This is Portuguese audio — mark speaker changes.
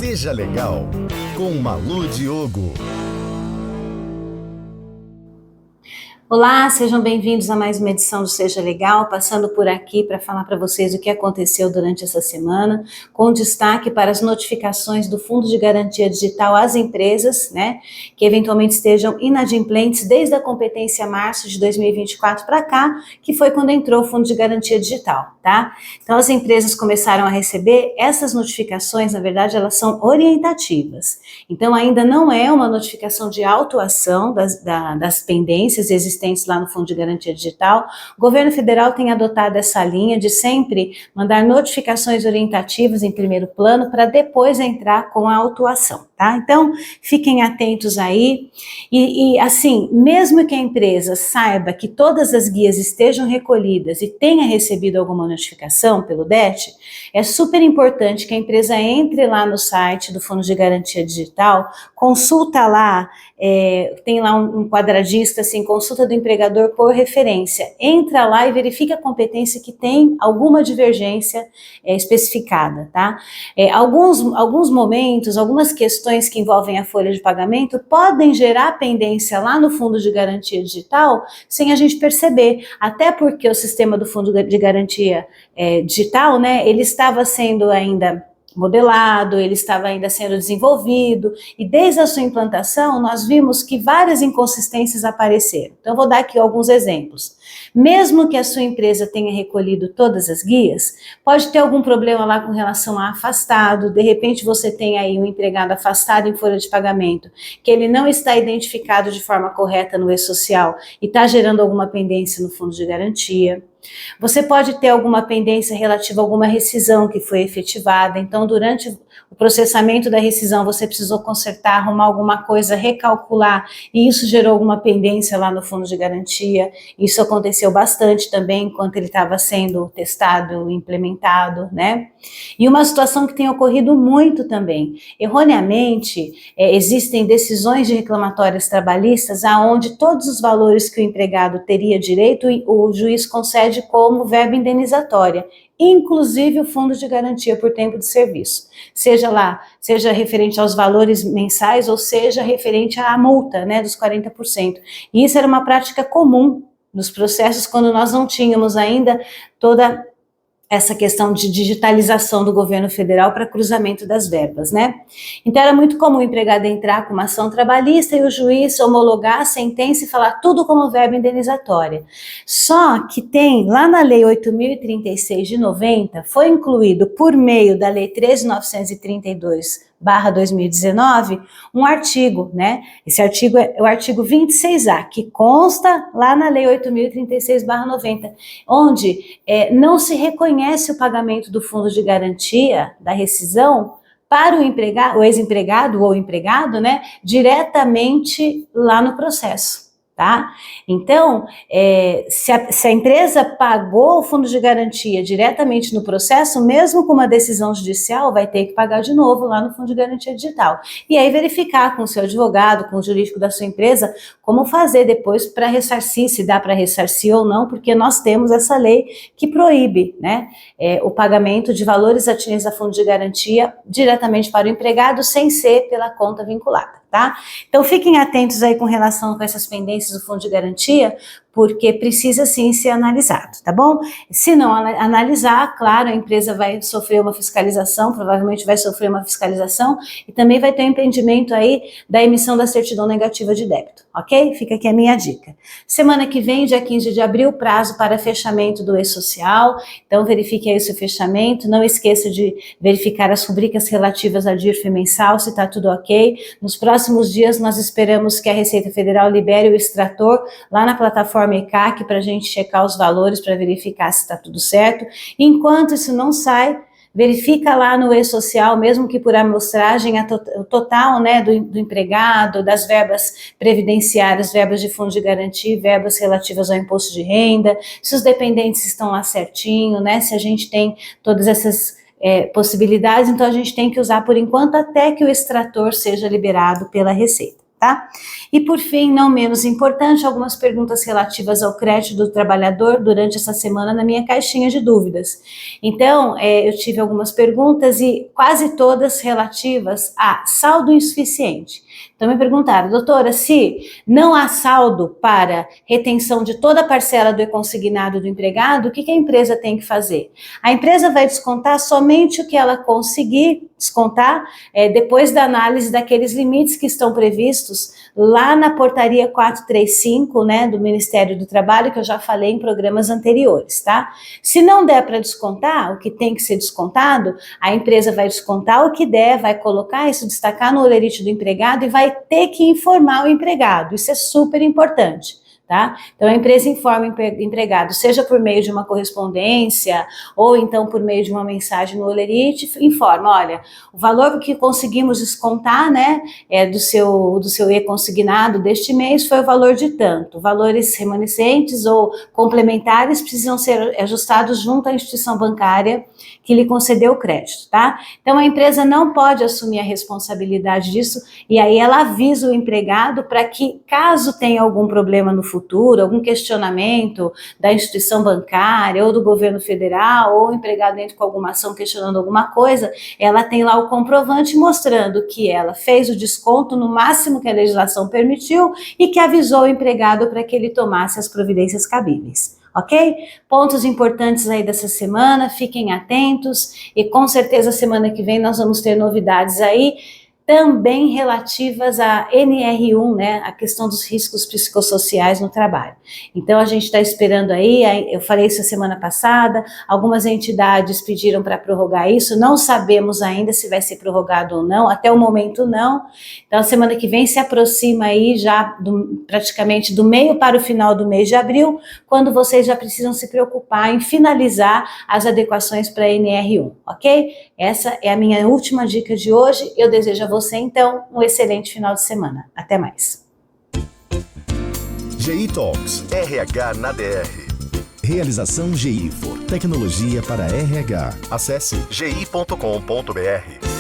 Speaker 1: Seja Legal, com Malu Diogo.
Speaker 2: Olá, sejam bem-vindos a mais uma edição do Seja Legal, passando por aqui para falar para vocês o que aconteceu durante essa semana, com destaque para as notificações do Fundo de Garantia Digital às empresas, né, que eventualmente estejam inadimplentes desde a competência março de 2024 para cá, que foi quando entrou o Fundo de Garantia Digital, tá? Então as empresas começaram a receber essas notificações, na verdade elas são orientativas, então ainda não é uma notificação de autuação das pendências existentes lá no Fundo de Garantia Digital. O governo federal tem adotado essa linha de sempre mandar notificações orientativas em primeiro plano para depois entrar com a autuação, tá? Então, fiquem atentos aí e assim, mesmo que a empresa saiba que todas as guias estejam recolhidas e tenha recebido alguma notificação pelo DET, é super importante que a empresa entre lá no site do Fundo de Garantia Digital, consulta lá, tem lá um quadradinho assim, consulta do empregador por referência, entra lá e verifica a competência que tem alguma divergência especificada, tá? Alguns momentos, algumas questões que envolvem a folha de pagamento podem gerar pendência lá no Fundo de Garantia Digital sem a gente perceber, até porque o sistema do Fundo de Garantia Digital, né, ele estava sendo ainda modelado, ele estava ainda sendo desenvolvido, e desde a sua implantação nós vimos que várias inconsistências apareceram. Então eu vou dar aqui alguns exemplos. Mesmo que a sua empresa tenha recolhido todas as guias, pode ter algum problema lá com relação a afastado, de repente você tem aí um empregado afastado em folha de pagamento, que ele não está identificado de forma correta no e-social e está gerando alguma pendência no fundo de garantia. Você pode ter alguma pendência relativa a alguma rescisão que foi efetivada, então durante o processamento da rescisão você precisou consertar, arrumar alguma coisa, recalcular, e isso gerou alguma pendência lá no fundo de garantia. Isso aconteceu bastante também enquanto ele estava sendo testado, implementado, né? E uma situação que tem ocorrido muito também, erroneamente, existem decisões de reclamatórias trabalhistas aonde todos os valores que o empregado teria direito, o juiz concede como verba indenizatória, inclusive o fundo de garantia por tempo de serviço, seja referente aos valores mensais ou seja referente à multa, né, dos 40%. E isso era uma prática comum nos processos quando nós não tínhamos ainda toda essa questão de digitalização do governo federal para cruzamento das verbas, né? Então era muito comum o empregado entrar com uma ação trabalhista e o juiz homologar a sentença e falar tudo como verba indenizatória. Só que tem, lá na Lei 8.036 de 90, foi incluído por meio da Lei 13.932/2019, um artigo, né? Esse artigo é o artigo 26A, que consta lá na Lei 8.036/90, onde não se reconhece o pagamento do fundo de garantia da rescisão para o empregado, o ex-empregado ou empregado, né, diretamente lá no processo. Tá? Então, se a empresa pagou o fundo de garantia diretamente no processo, mesmo com uma decisão judicial, vai ter que pagar de novo lá no fundo de garantia digital. E aí verificar com o seu advogado, com o jurídico da sua empresa, como fazer depois para ressarcir, se dá para ressarcir ou não, porque nós temos essa lei que proíbe, né, o pagamento de valores atinentes a fundo de garantia diretamente para o empregado, sem ser pela conta vinculada. Tá? Então fiquem atentos aí com relação a essas pendências do fundo de garantia, porque precisa sim ser analisado, tá bom? Se não analisar, claro, a empresa vai sofrer uma fiscalização, provavelmente vai sofrer uma fiscalização e também vai ter um impedimento aí da emissão da certidão negativa de débito, ok? Fica aqui a minha dica. Semana que vem, dia 15 de abril, prazo para fechamento do e-social, então verifique aí o seu fechamento, não esqueça de verificar as rubricas relativas à DIRF mensal, se está tudo ok. Nos próximos dias nós esperamos que a Receita Federal libere o extrator lá na plataforma ECAC para a gente checar os valores, para verificar se está tudo certo. Enquanto isso não sai, verifica lá no e-social, mesmo que por amostragem, o total, né, do empregado, das verbas previdenciárias, verbas de fundo de garantia, verbas relativas ao imposto de renda, se os dependentes estão lá certinho, né, se a gente tem todas essas possibilidades, então a gente tem que usar por enquanto até que o extrator seja liberado pela Receita. tá? E por fim, não menos importante, algumas perguntas relativas ao crédito do trabalhador durante essa semana na minha caixinha de dúvidas. Então, eu tive algumas perguntas e quase todas relativas a saldo insuficiente. Então me perguntaram, doutora, se não há saldo para retenção de toda a parcela do consignado do empregado, o que a empresa tem que fazer? A empresa vai descontar somente o que ela conseguir descontar depois da análise daqueles limites que estão previstos lá na portaria 435, né, do Ministério do Trabalho, que eu já falei em programas anteriores, tá? Se não der para descontar o que tem que ser descontado, a empresa vai descontar o que der, vai colocar isso, destacar no holerite do empregado e vai ter que informar o empregado. Isso é super importante. Tá? Então a empresa informa o empregado, seja por meio de uma correspondência ou então por meio de uma mensagem no holerite, informa, olha, o valor que conseguimos descontar, né, do seu e-consignado deste mês foi o valor de tanto, valores remanescentes ou complementares precisam ser ajustados junto à instituição bancária que lhe concedeu o crédito, tá? Então a empresa não pode assumir a responsabilidade disso e aí ela avisa o empregado para que, caso tenha algum problema no futuro, algum questionamento da instituição bancária ou do governo federal, ou o empregado entra com alguma ação questionando alguma coisa, ela tem lá o comprovante mostrando que ela fez o desconto no máximo que a legislação permitiu e que avisou o empregado para que ele tomasse as providências cabíveis. Ok? Pontos importantes aí dessa semana, fiquem atentos e com certeza semana que vem nós vamos ter novidades aí, também relativas à NR1, né, a questão dos riscos psicossociais no trabalho. Então a gente está esperando aí, eu falei isso a semana passada, algumas entidades pediram para prorrogar isso, não sabemos ainda se vai ser prorrogado ou não, até o momento não. Então a semana que vem se aproxima aí já praticamente do meio para o final do mês de abril, quando vocês já precisam se preocupar em finalizar as adequações para a NR1, ok? Essa é a minha última dica de hoje, eu desejo a você, então, um excelente final de semana. Até mais.
Speaker 1: GI Talks, RH na DR.
Speaker 3: Realização GIFO, tecnologia para RH.
Speaker 1: Acesse gi.com.br.